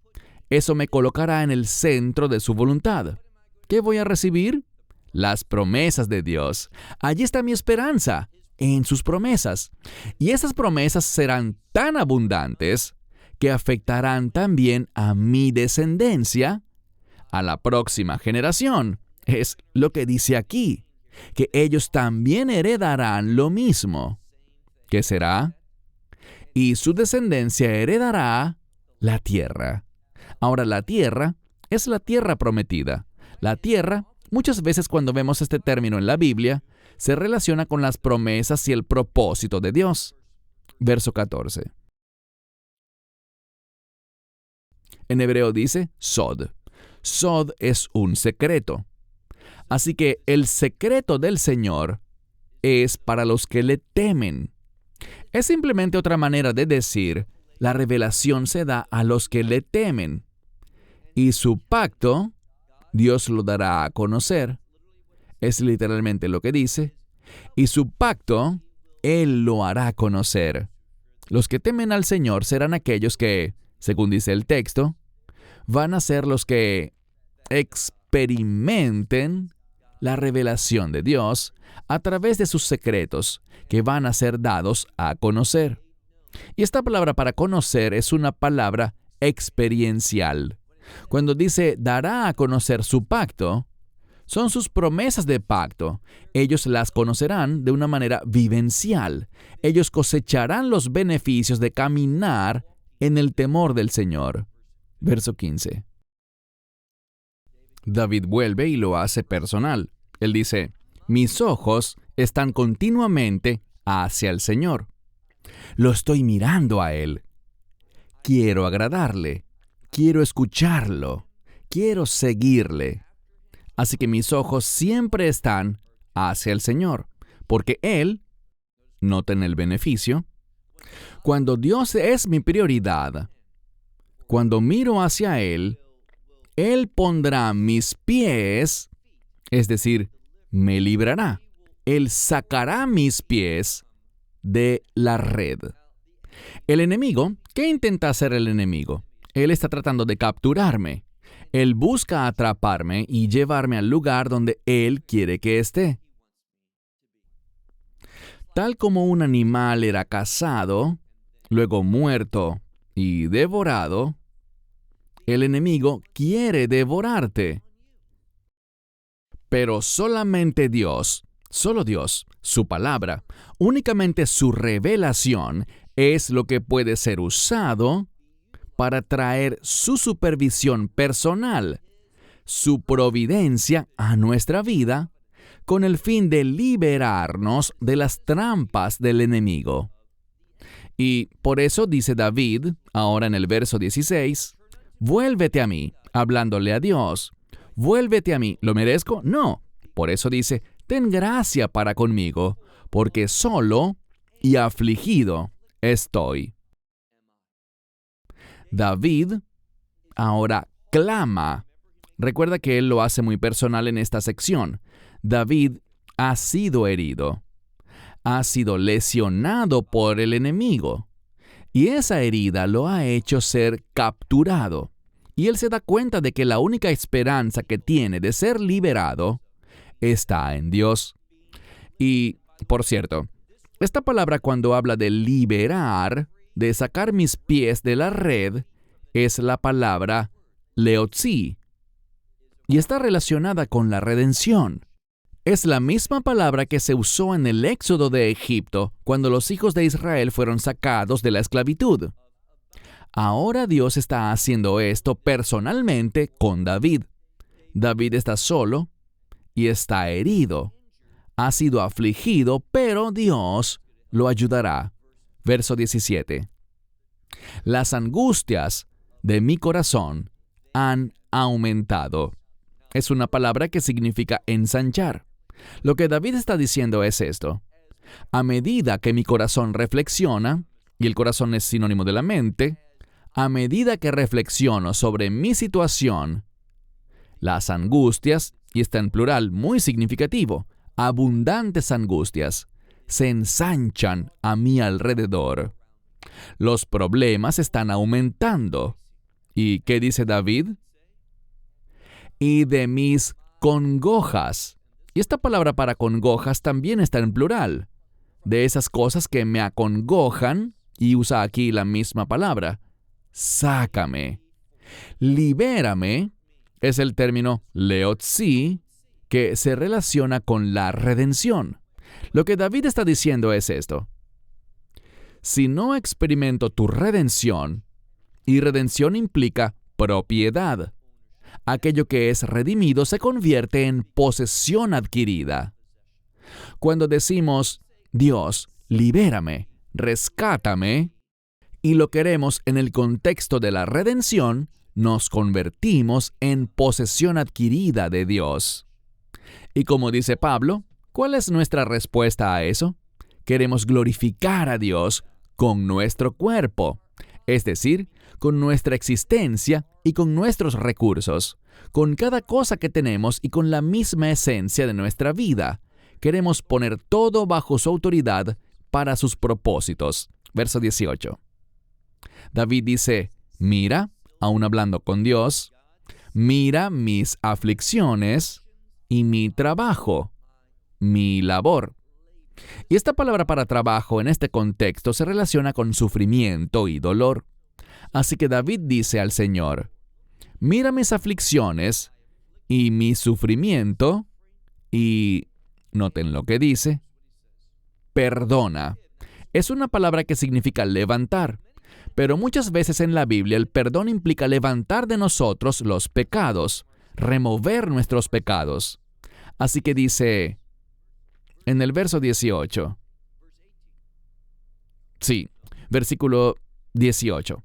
Eso me colocará en el centro de su voluntad. ¿Qué voy a recibir? Las promesas de Dios. Allí está mi esperanza, en sus promesas. Y esas promesas serán tan abundantes que afectarán también a mi descendencia, a la próxima generación. Es lo que dice aquí, que ellos también heredarán lo mismo. ¿Qué será? Y su descendencia heredará la tierra. Ahora, la tierra es la tierra prometida. La tierra, muchas veces cuando vemos este término en la Biblia, se relaciona con las promesas y el propósito de Dios. Verso 14. En hebreo dice Sod. Sod es un secreto. Así que el secreto del Señor es para los que le temen. Es simplemente otra manera de decir, la revelación se da a los que le temen. Y su pacto, Dios lo dará a conocer. Es literalmente lo que dice. Y su pacto, Él lo hará conocer. Los que temen al Señor serán aquellos que, según dice el texto, van a ser los que experimenten la revelación de Dios a través de sus secretos que van a ser dados a conocer. Y esta palabra para conocer es una palabra experiencial. Cuando dice dará a conocer su pacto Son sus promesas de pacto. Ellos las conocerán de una manera vivencial. Ellos cosecharán los beneficios de caminar en el temor del Señor. Verso 15. David vuelve y lo hace personal. Él dice, mis ojos están continuamente hacia el Señor. Lo estoy mirando a Él. Quiero agradarle. Quiero escucharlo. Quiero seguirle. Así que mis ojos siempre están hacia el Señor, porque Él, noten el beneficio, cuando Dios es mi prioridad, cuando miro hacia Él, Él pondrá mis pies, es decir, me librará. Él sacará mis pies de la red. El enemigo, ¿qué intenta hacer el enemigo? Él está tratando de capturarme. Él busca atraparme y llevarme al lugar donde Él quiere que esté. Tal como un animal era cazado, luego muerto y devorado, el enemigo quiere devorarte. Pero solamente Dios, solo Dios, su palabra, únicamente su revelación es lo que puede ser usado para traer su supervisión personal, su providencia a nuestra vida, con el fin de liberarnos de las trampas del enemigo. Y por eso dice David, ahora en el verso 16, vuélvete a mí, hablándole a Dios. Vuélvete a mí, ¿lo merezco? No. Por eso dice, ten gracia para conmigo, porque solo y afligido estoy. David ahora clama. Recuerda que él lo hace muy personal en esta sección. David ha sido herido. Ha sido lesionado por el enemigo. Y esa herida lo ha hecho ser capturado. Y él se da cuenta de que la única esperanza que tiene de ser liberado está en Dios. Y, por cierto, esta palabra cuando habla de liberar, de sacar mis pies de la red, es la palabra leotzi, y está relacionada con la redención. Es la misma palabra que se usó en el éxodo de Egipto, cuando los hijos de Israel fueron sacados de la esclavitud. Ahora Dios está haciendo esto personalmente con David. David está solo y está herido. Ha sido afligido, pero Dios lo ayudará. Verso 17. Las angustias de mi corazón han aumentado. Es una palabra que significa ensanchar. Lo que David está diciendo es esto. A medida que mi corazón reflexiona, y el corazón es sinónimo de la mente, a medida que reflexiono sobre mi situación, las angustias, y está en plural muy significativo, abundantes angustias, se ensanchan a mi alrededor. Los problemas están aumentando. ¿Y qué dice David? Y de mis congojas. Y esta palabra para congojas también está en plural. De esas cosas que me acongojan, y usa aquí la misma palabra. Sácame. Libérame es el término leotzi, que se relaciona con la redención. Lo que David está diciendo es esto. Si no experimento tu redención, y redención implica propiedad, aquello que es redimido se convierte en posesión adquirida. Cuando decimos, Dios, libérame, rescátame, y lo queremos en el contexto de la redención, nos convertimos en posesión adquirida de Dios. Y como dice Pablo, ¿cuál es nuestra respuesta a eso? Queremos glorificar a Dios con nuestro cuerpo, es decir, con nuestra existencia y con nuestros recursos, con cada cosa que tenemos y con la misma esencia de nuestra vida. Queremos poner todo bajo su autoridad para sus propósitos. Verso 18. David dice, mira, aún hablando con Dios, mira mis aflicciones y mi trabajo, mi labor. Y esta palabra para trabajo en este contexto se relaciona con sufrimiento y dolor. Así que David dice al Señor, mira mis aflicciones y mi sufrimiento, y noten lo que dice, perdona. Es una palabra que significa levantar, pero muchas veces en la Biblia el perdón implica levantar de nosotros los pecados, remover nuestros pecados. Así que dice en el verso 18, sí, versículo 18,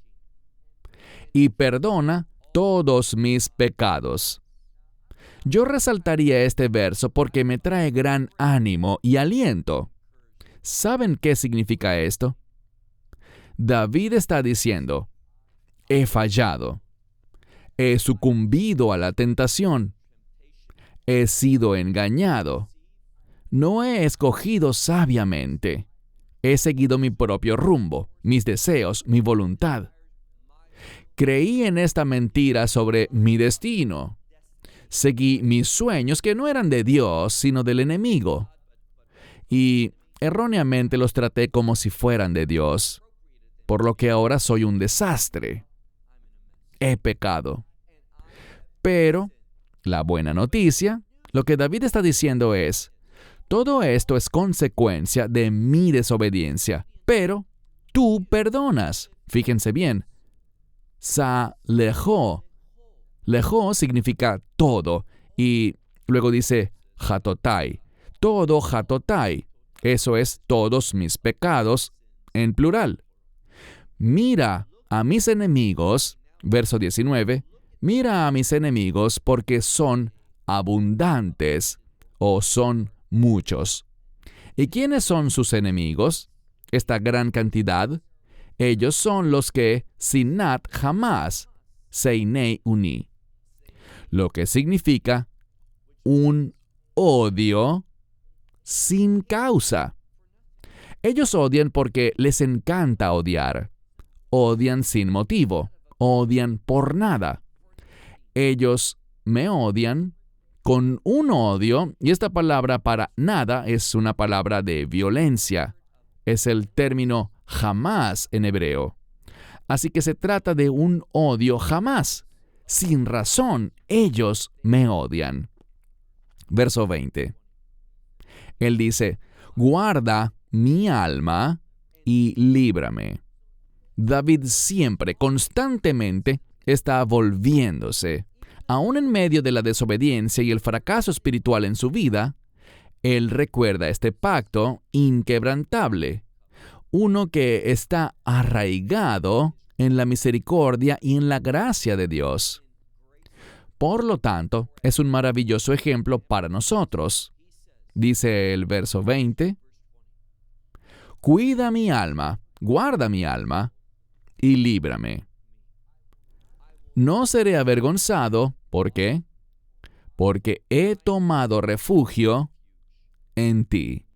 y perdona todos mis pecados. Yo resaltaría este verso porque me trae gran ánimo y aliento. ¿Saben qué significa esto? David está diciendo, he fallado, he sucumbido a la tentación, he sido engañado, no he escogido sabiamente, he seguido mi propio rumbo, mis deseos, mi voluntad. Creí en esta mentira sobre mi destino. Seguí mis sueños que no eran de Dios, sino del enemigo. Y erróneamente los traté como si fueran de Dios, por lo que ahora soy un desastre. He pecado. Pero la buena noticia, lo que David está diciendo es, todo esto es consecuencia de mi desobediencia, pero tú perdonas. Fíjense bien. Sa-lejó. Lejó significa todo, y luego dice hatotai. Todo hatotai. Eso es todos mis pecados en plural. Mira a mis enemigos, verso 19, mira a mis enemigos porque son abundantes o son muchos. ¿Y quiénes son sus enemigos? Esta gran cantidad. Ellos son los que sinat jamás, seinei uni. Lo que significa un odio sin causa. Ellos odian porque les encanta odiar. Odian sin motivo. Odian por nada. Ellos me odian con un odio, y esta palabra para nada es una palabra de violencia. Es el término jamás en hebreo. Así que se trata de un odio jamás. Sin razón, ellos me odian. Verso 20. Él dice, guarda mi alma y líbrame. David siempre, constantemente, está volviéndose. Aún en medio de la desobediencia y el fracaso espiritual en su vida, él recuerda este pacto inquebrantable, uno que está arraigado en la misericordia y en la gracia de Dios. Por lo tanto, es un maravilloso ejemplo para nosotros. Dice el verso 20, cuida mi alma, guarda mi alma, y líbrame. No seré avergonzado, ¿por qué? Porque he tomado refugio en ti.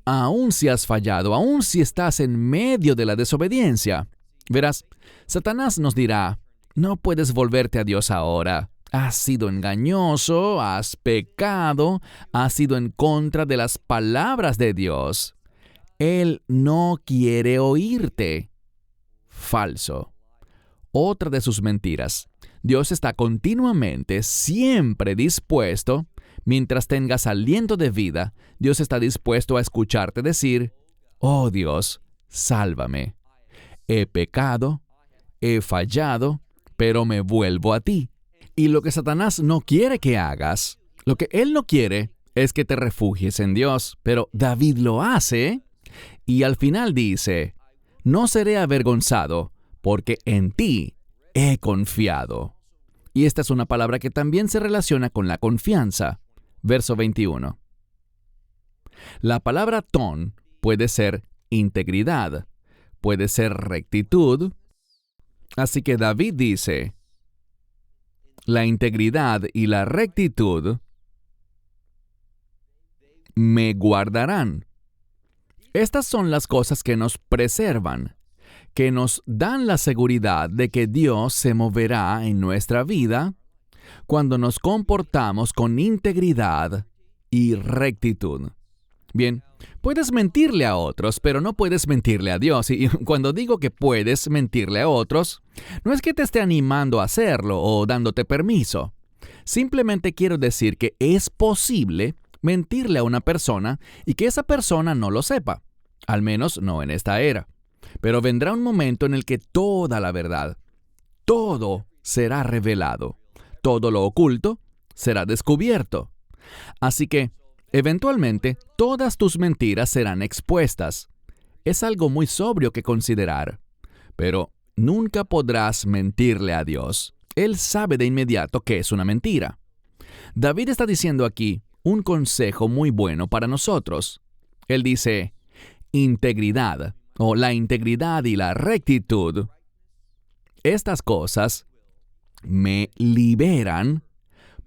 Aún si has fallado, aún si estás en medio de la desobediencia, verás, Satanás nos dirá, no puedes volverte a Dios ahora. Has sido engañoso, has pecado, has ido en contra de las palabras de Dios. Él no quiere oírte. Falso. Otra de sus mentiras. Dios está continuamente, siempre dispuesto, mientras tengas aliento de vida, Dios está dispuesto a escucharte decir, oh Dios, sálvame. He pecado, he fallado, pero me vuelvo a ti. Y lo que Satanás no quiere que hagas, lo que él no quiere, es que te refugies en Dios. Pero David lo hace, y al final dice, no seré avergonzado, porque en ti he confiado. Y esta es una palabra que también se relaciona con la confianza. Verso 21. La palabra ton puede ser integridad, puede ser rectitud. Así que David dice, la integridad y la rectitud me guardarán. Estas son las cosas que nos preservan, que nos dan la seguridad de que Dios se moverá en nuestra vida cuando nos comportamos con integridad y rectitud. Bien, puedes mentirle a otros, pero no puedes mentirle a Dios. Y cuando digo que puedes mentirle a otros, no es que te esté animando a hacerlo o dándote permiso. Simplemente quiero decir que es posible mentirle a una persona y que esa persona no lo sepa, al menos no en esta era. Pero vendrá un momento en el que toda la verdad, todo será revelado, todo lo oculto será descubierto. Así que, eventualmente, todas tus mentiras serán expuestas. Es algo muy sobrio que considerar, pero nunca podrás mentirle a Dios. Él sabe de inmediato que es una mentira. David está diciendo aquí un consejo muy bueno para nosotros. Él dice, integridad, o la integridad y la rectitud. Estas cosas me liberan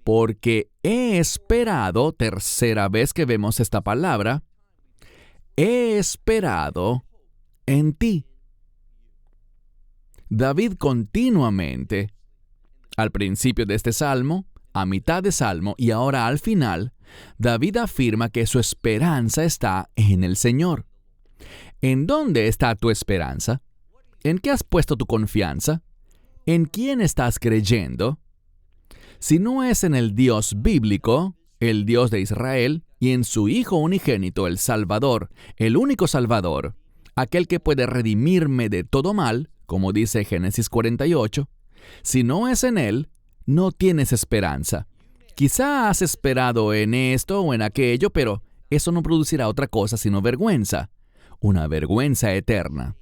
porque he esperado, tercera vez que vemos esta palabra, he esperado en ti. David continuamente, al principio de este salmo, a mitad de salmo y ahora al final, David afirma que su esperanza está en el Señor. ¿En dónde está tu esperanza? ¿En qué has puesto tu confianza? ¿En quién estás creyendo? Si no es en el Dios bíblico, el Dios de Israel, y en su Hijo unigénito, el Salvador, el único Salvador, aquel que puede redimirme de todo mal, como dice Génesis 48, si no es en Él, no tienes esperanza. Quizá has esperado en esto o en aquello, pero eso no producirá otra cosa sino vergüenza, una vergüenza eterna.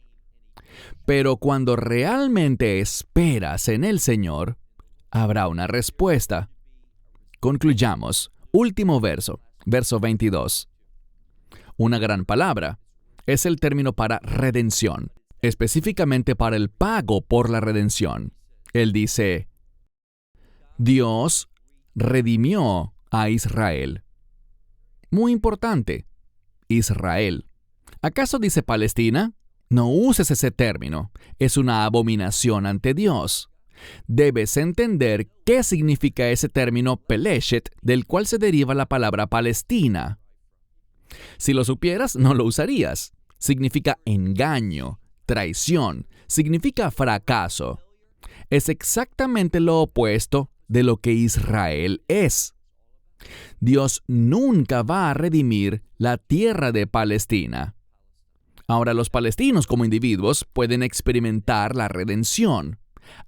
Pero cuando realmente esperas en el Señor, habrá una respuesta. Concluyamos. Último verso, verso 22. Una gran palabra. Es el término para redención, específicamente para el pago por la redención. Él dice, Dios redimió a Israel. Muy importante, Israel. ¿Acaso dice Palestina? No uses ese término. Es una abominación ante Dios. Debes entender qué significa ese término Peleshet, del cual se deriva la palabra Palestina. Si lo supieras, no lo usarías. Significa engaño, traición, significa fracaso. Es exactamente lo opuesto de lo que Israel es. Dios nunca va a redimir la tierra de Palestina. Ahora, los palestinos como individuos pueden experimentar la redención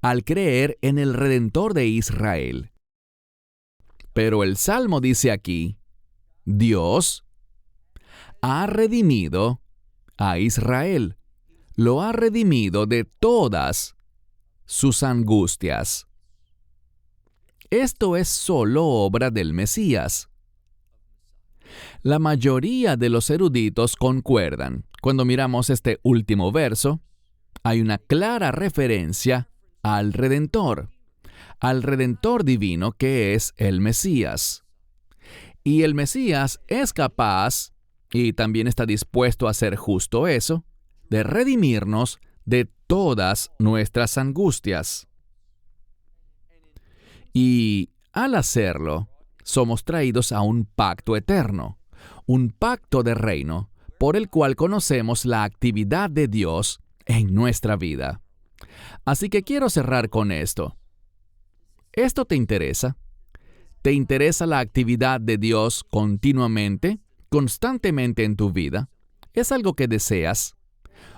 al creer en el Redentor de Israel. Pero el Salmo dice aquí, Dios ha redimido a Israel, lo ha redimido de todas sus angustias. Esto es solo obra del Mesías. La mayoría de los eruditos concuerdan. Cuando miramos este último verso, hay una clara referencia al Redentor divino que es el Mesías. Y el Mesías es capaz, y también está dispuesto a hacer justo eso, de redimirnos de todas nuestras angustias. Y al hacerlo, somos traídos a un pacto eterno, un pacto de reino, por el cual conocemos la actividad de Dios en nuestra vida. Así que quiero cerrar con esto. ¿Esto te interesa? ¿Te interesa la actividad de Dios continuamente, constantemente en tu vida? ¿Es algo que deseas?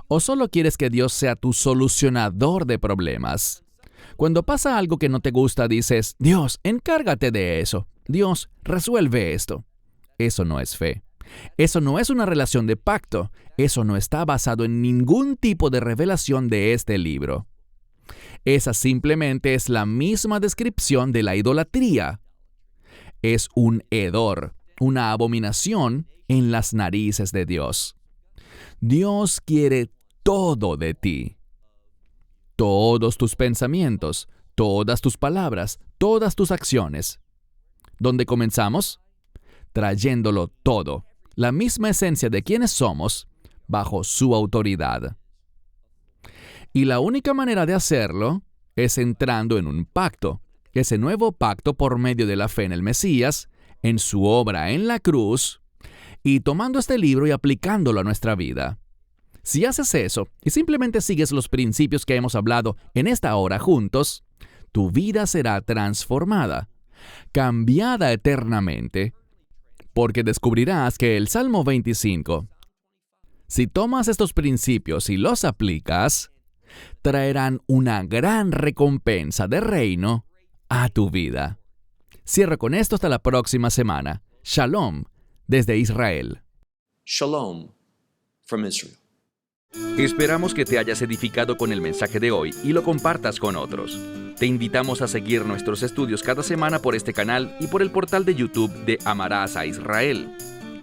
¿O solo quieres que Dios sea tu solucionador de problemas? Cuando pasa algo que no te gusta, dices, Dios, encárgate de eso. Dios, resuelve esto. Eso no es fe. Eso no es una relación de pacto. Eso no está basado en ningún tipo de revelación de este libro. Esa simplemente es la misma descripción de la idolatría. Es un hedor, una abominación en las narices de Dios. Dios quiere todo de ti. Todos tus pensamientos, todas tus palabras, todas tus acciones. ¿Dónde comenzamos? Trayéndolo todo, la misma esencia de quienes somos, bajo su autoridad. Y la única manera de hacerlo es entrando en un pacto, ese nuevo pacto por medio de la fe en el Mesías, en su obra en la cruz, y tomando este libro y aplicándolo a nuestra vida. Si haces eso y simplemente sigues los principios que hemos hablado en esta hora juntos, tu vida será transformada. cambiada eternamente, porque descubrirás que el Salmo 25, si tomas estos principios y los aplicas, traerán una gran recompensa de reino a tu vida. Cierro con esto hasta la próxima semana. Shalom desde Israel. Shalom from Israel. Esperamos que te hayas edificado con el mensaje de hoy y lo compartas con otros. Te invitamos a seguir nuestros estudios cada semana por este canal y por el portal de YouTube de Amarás a Israel.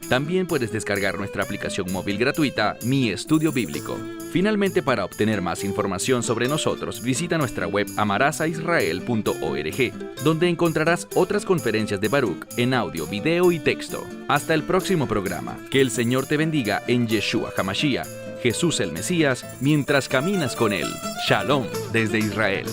También puedes descargar nuestra aplicación móvil gratuita, Mi Estudio Bíblico. Finalmente, para obtener más información sobre nosotros, visita nuestra web amarasaisrael.org, donde encontrarás otras conferencias de Baruch en audio, video y texto. Hasta el próximo programa. Que el Señor te bendiga en Yeshua HaMashiach, Jesús el Mesías, mientras caminas con Él. Shalom desde Israel.